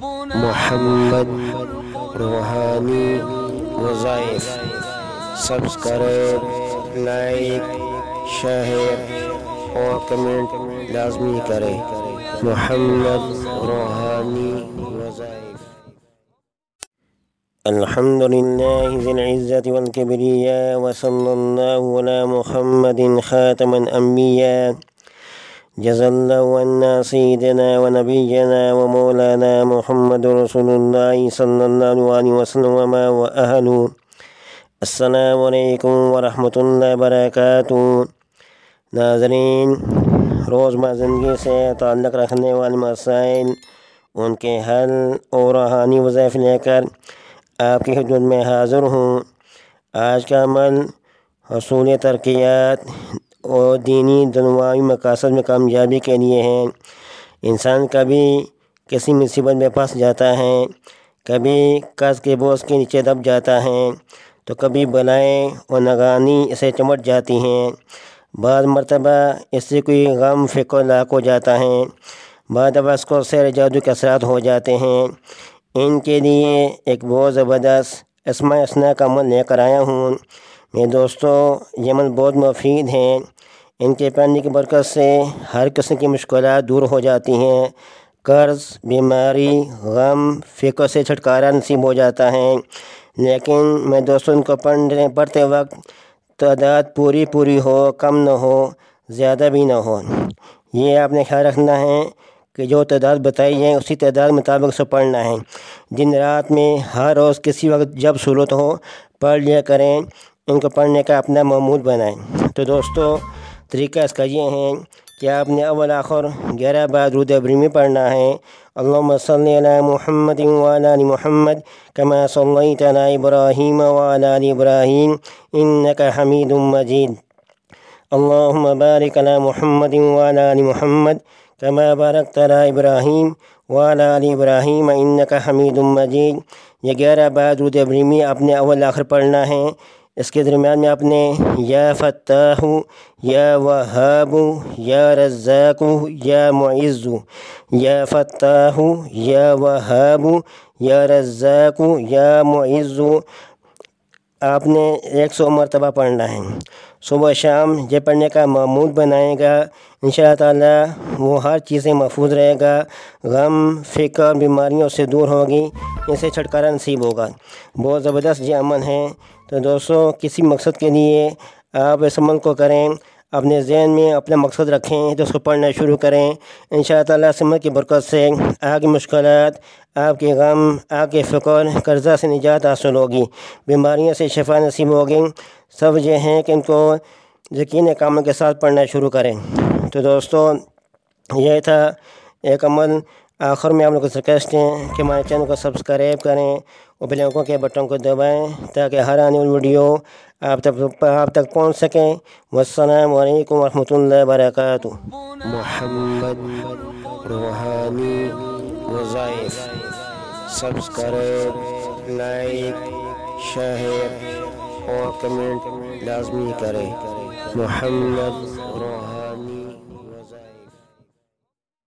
محمد روحانی وظائف subscribe, like, share اور کمنٹ لازمی کریں۔ محمد روحانی وظائف۔ الحمد لله ذي العزة والكبرياء، وصلى الله على محمد خاتم الأنبياء. جزا الله عنا سيدنا ونبينا ومولانا محمد رسول الله صلى الله عليه وسلم وأهله. السلام علیکم ورحمۃ اللہ وبرکاتہ۔ ناظرین، روزمرہ زندگی سے تعلق رکھنے والے مسائل، ان کے حل اور روحانی وظائف لے کر آپ کی خدمت میں حاضر ہوں۔ آج کا عمل حصول ترقیات اور دینی دنیاوی مقاصد میں کامیابی کے لیے ہے۔ انسان کبھی کسی مصیبت میں پھنس جاتا ہے، کبھی قرض کے بوجھ کے نیچے دب جاتا ہے، تو کبھی بلائیں اور ناگہانی اسے چمٹ جاتی ہیں۔ بعض مرتبہ اس سے کوئی غم فکر لاحق ہو جاتا ہے، بعض دفعہ اس کو سحر جادو کے اثرات ہو جاتے ہیں۔ ان کے لیے ایک بہت زبردست اسماء الحسنی کا عمل لے کر آیا ہوں۔ میرے دوستو، یہ عمل بہت مفید ہیں۔ ان کے پڑھنے کی برکت سے ہر قسم کی مشکلات دور ہو جاتی ہیں۔ قرض، بیماری، غم، فکر سے چھٹکارا نصیب ہو جاتا ہے۔ لیکن میں دوستوں، ان کو پڑھتے وقت تعداد پوری ہو، کم نہ ہو، زیادہ بھی نہ ہو۔ یہ آپ نے خیال رکھنا ہے کہ جو تعداد بتائی ہے اسی تعداد مطابق سے پڑھنا ہے۔ دن رات میں ہر روز کسی وقت جب صورت ہو پڑھ لیا کریں۔ ان کو پڑھنے کا اپنا معمول بنائیں۔ تو دوستو، طریقہ اس کا یہ ہے کہ آپ نے اول آخر 11 بار درود ابراہیمی پڑھنا ہے۔ اللہم صلی علی محمد وعلی آل محمد کما صلیت علی ابراہیم وعلی آل ابراہیم انک حمید مجید۔ اللہم بارک علی محمد وعلی آل محمد کما بارکت علی ابراہیم وعلی آل ابراہیم انک حمید مجید۔ یہ 11 بار درود ابراہیمی آپ نے اول آخر پڑھنا ہے۔ اس کے درمیان میں آپ نے یا فتاح، یا وہاب، یا رزاق، یا معز، یا فتاح، یا وہاب، یا رزاق، یا معز آپ نے 100 مرتبہ پڑھنا ہے۔ صبح و شام یہ پڑھنے کا معمول بنائے گا، انشاءاللہ تعالی وہ ہر چیزیں محفوظ رہے گا، غم، فکر، بیماریوں سے دور ہوگی، ان سے چھٹکارا نصیب ہوگا۔ بہت زبردست یہ عمل ہے۔ تو دوستو، کسی مقصد کے لیے آپ اس عمل کو کریں، اپنے ذہن میں اپنا مقصد رکھیں تو اس کو پڑھنا شروع کریں۔ انشاءاللہ تعالی اس عمل کی برکت سے آپ کی مشکلات، آپ کے غم، آپ کے فکر، قرضہ سے نجات حاصل ہوگی، بیماریوں سے شفا نصیب ہوگی۔ سب یہ ہیں کہ ان کو یقین کامل کے ساتھ پڑھنا شروع کریں۔ تو دوستو، یہ تھا ایک عمل۔ آخر میں آپ لوگوں سے ریکویسٹ ہے کہ ہمارے چینل کو سبسکرائب کریں اور بیل آئیکن کے بٹن کو دبائیں تاکہ ہر آنے والی ویڈیو آپ تک پہنچ سکیں۔ والسلام علیکم ورحمۃ اللہ وبرکاتہ۔ محمد روحانی وظائف سبسکرائب، لائک، شیئر اور کمنٹ لازمی کریں۔ محمد